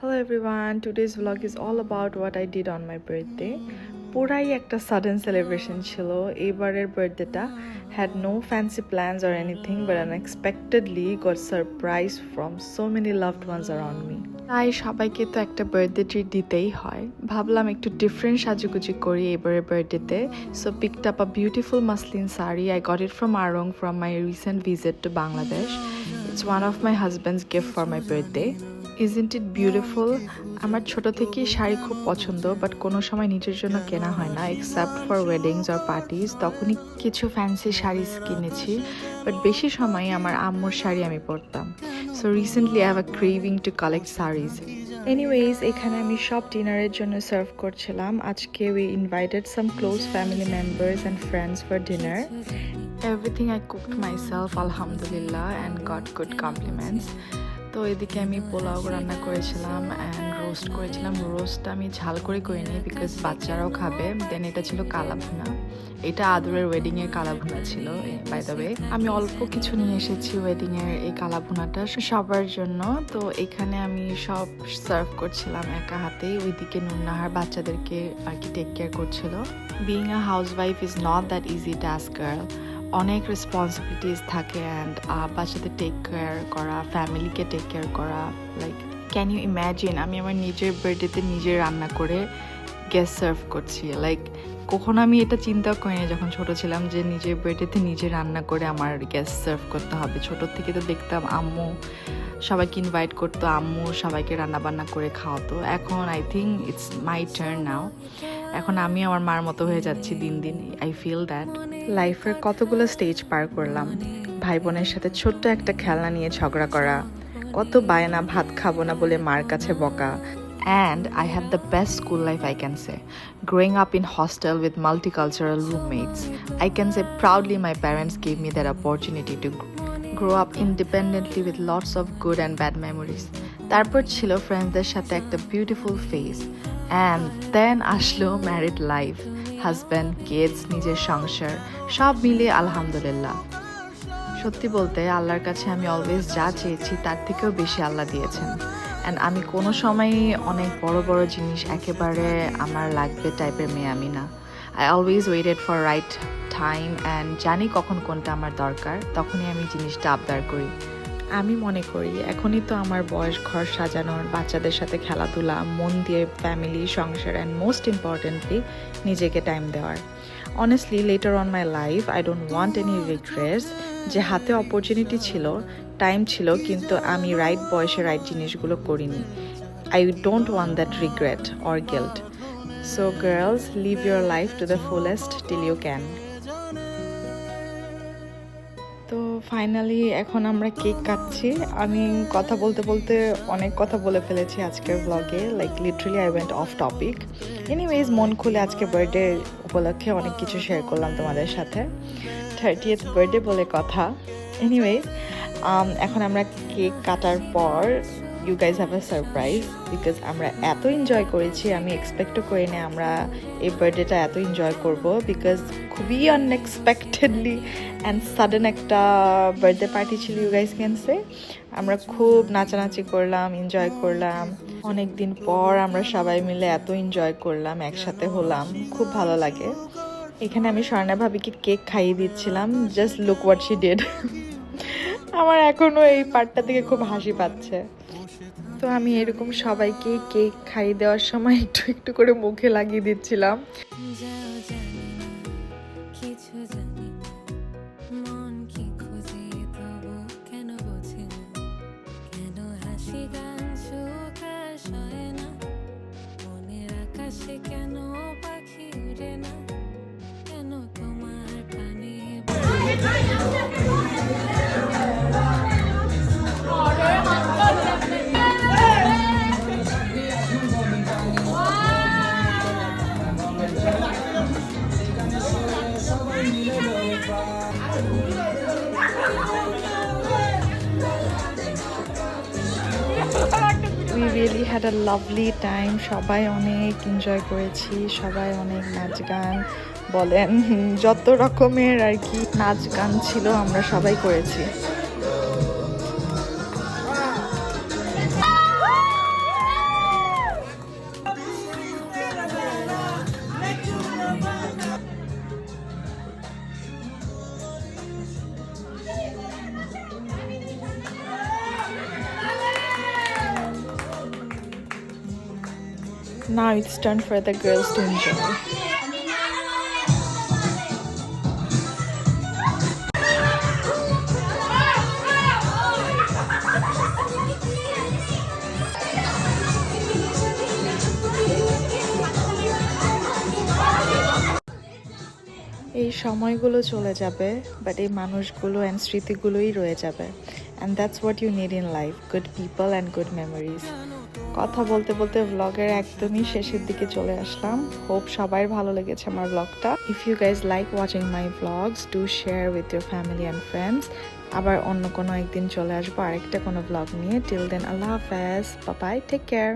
Hello everyone, today's vlog is all about what I did on my birthday. পুরাই একটা sudden celebration ছিল এইবারের বার্থডেটা. Had no fancy plans or anything but unexpectedly got surprised from so many loved ones around me. তাই সবাইকে তো একটা birthday treat দিতেই হয়. ভাবলাম একটু ডিফারেন্ট সাজুগুজি করি এবারের বার্থডেতে. So picked up a beautiful muslin sari. I got it from Arong from my recent visit to Bangladesh. It's one of my husband's gift for my birthday. Isn't it beautiful? আমার ছোট থেকেই শাড়ি খুব পছন্দ but কোনো সময় নিজের জন্য কেনা হয় না except for weddings or parties. তখনই কিছু ফ্যান্সি শাড়ি কিনেছি বাট বেশি সময় আমার আম্মুর শাড়ি আমি পরতাম. So recently I have a craving to collect saris. Anyways এখানে আমি সব ডিনারের জন্য সার্ভ করছিলাম. আজকে we invited some close family members and friends for dinner. Everything I cooked myself আলহামদুলিল্লাহ অ্যান্ড গট গুড কমপ্লিমেন্টস. তো এদিকে আমি পোলাও রান্না করেছিলাম অ্যান্ড রোস্ট করেছিলাম. রোস্টটা আমি ঝাল করে করিনি বিকজ বাচ্চারাও খাবে. দেন এটা ছিল কালা ভুনা. এটা আদরের ওয়েডিংয়ের কালা ভুনা ছিল বাই দ্য ওয়ে. আমি অল্প কিছু নিয়ে এসেছি ওয়েডিংয়ের এই কালা ভুনাটা সবার জন্য. তো এখানে আমি সব সার্ভ করছিলাম একা হাতেই. ওইদিকে নুন্নাহার বাচ্চাদেরকে আর কি টেক কেয়ার করছিল. Being a house wife is not that easy task girl. অনেক রেসপন্সিবিলিটিস থাকে অ্যান্ড বাচ্চাদের টেক কেয়ার করা, ফ্যামিলিকে টেক কেয়ার করা. লাইক ক্যান ইউ ইম্যাজিন আমি আমার নিজের বার্থডেতে নিজে রান্না করে গেস্ট সার্ভ করছি. লাইক কখনো আমি এটা চিন্তা করিনি যখন ছোট ছিলাম যে নিজের বার্থডেতে নিজে রান্না করে আমার গেস্ট সার্ভ করতে হবে. ছোটোর থেকে তো দেখতাম আম্মু সবাইকে ইনভাইট করতো, আম্মু সবাইকে রান্না বান্না করে খাওয়াতো. এখন I think it's my turn now. এখন আমি আমার মার মতো হয়ে যাচ্ছি দিন দিন. আই ফিল দ্যাট লাইফের কতগুলো স্টেজ পার করলাম. ভাই বোনের সাথে ছোট্ট একটা খেলনা নিয়ে ঝগড়া করা, কত বায়না ভাত খাবো না বলে মার কাছে বকা. And I had the best school life I can say. Growing up in hostel with multicultural roommates, I can say proudly my parents gave me that opportunity to grow up independently with lots of good and bad memories. তারপর ছিল ফ্রেন্ডসদের সাথে একটা beautiful phase. And then আসলো married life, husband, kids, নিজের সংসার, সব মিলিয়ে আলহামদুলিল্লাহ. সত্যি বলতে আল্লাহর কাছে আমি অলওয়েজ যা চেয়েছি তার থেকেও বেশি আল্লাহ দিয়েছেন. অ্যান্ড আমি কোনো সময়ই অনেক বড় বড় জিনিস একেবারে আমার লাগবে টাইপের মেয়ে আমি না. I always waited for right time and জানি কখন কোনটা আমার দরকার, তখনই আমি জিনিসটা আবদার করি. আমি মনে করি এখনই তো আমার বয়স ঘর সাজানোর, বাচ্চাদের সাথে খেলাধুলা, মন দিয়ে ফ্যামিলি, সংসার অ্যান্ড মোস্ট ইম্পর্টেন্টলি নিজেকে টাইম দেওয়ার. Honestly letter on my life I don't want any regrets. যে হাতে অপরচুনিটি ছিল, টাইম ছিল, কিন্তু আমি রাইট বয়সে রাইট জিনিসগুলো করিনি. I don't want that regret or guilt. So girls, live your life to the fullest till you can. তো ফাইনালি এখন আমরা কেক কাটছি. আমি কথা বলতে বলতে অনেক কথা বলে ফেলেছি আজকের ব্লগে. Like literally I went of topic. Anyways মন খুলে আজকে বার্থডে উপলক্ষে অনেক কিছু শেয়ার করলাম তোমাদের সাথে. 30th বার্থডে বলে কথা. এনিওয়েজ এখন আমরা কেক কাটার পর you guys have a surprise because আমরা এত এনজয় করেছি, আমি এক্সপেক্টও করি না আমরা এই বার্থডেটা এত এনজয় করব বিকজ খুবই আনএক্সপেক্টেডলি অ্যান্ড সাডেন একটা বার্থডে পার্টি ছিল. ইউ গাইজ ক্যান সে আমরা খুব নাচানাচি করলাম, এনজয় করলাম. অনেক দিন পর আমরা সবাই মিলে এত এনজয় করলাম, একসাথে হলাম, খুব ভালো লাগে. এখানে আমি স্বর্ণা ভাবিকে কেক খাইয়ে দিচ্ছিলাম. Just look what she did. আমার এখনও এই পার্টটা থেকে খুব হাসি পাচ্ছে. তো আমি এরকম সবাইকে কেক খাইয়ে দেওয়ার সময় একটু একটু করে মুখে লাগিয়ে দিচ্ছিলাম. We really had a lovely time. সবাই অনেক এনজয় করেছি, সবাই অনেক নাচ গান বলেন যত রকমের আর কি নাচ গান ছিল আমরা সবাই করেছি. Now it's time for the girls to enjoy. এই সময়গুলো চলে যাবে, বাট এই মানুষগুলো অ্যান্ড স্মৃতিগুলোই রয়ে যাবে। And that's what you need in life, good people and good memories. কথা বলতে বলতে ব্লগের একদমই শেষের দিকে চলে আসলাম। হোপ সবাই ভালো লেগেছে আমার ব্লগটা। If you guys like watching my blogs, do share with your family and friends. আবার অন্য কোনো একদিন চলে আসবো আরেকটা কোনো ব্লগ নিয়ে। টিল দেন, আল্লাহ হাফেজ, বাই বাই, টেক কেয়ার।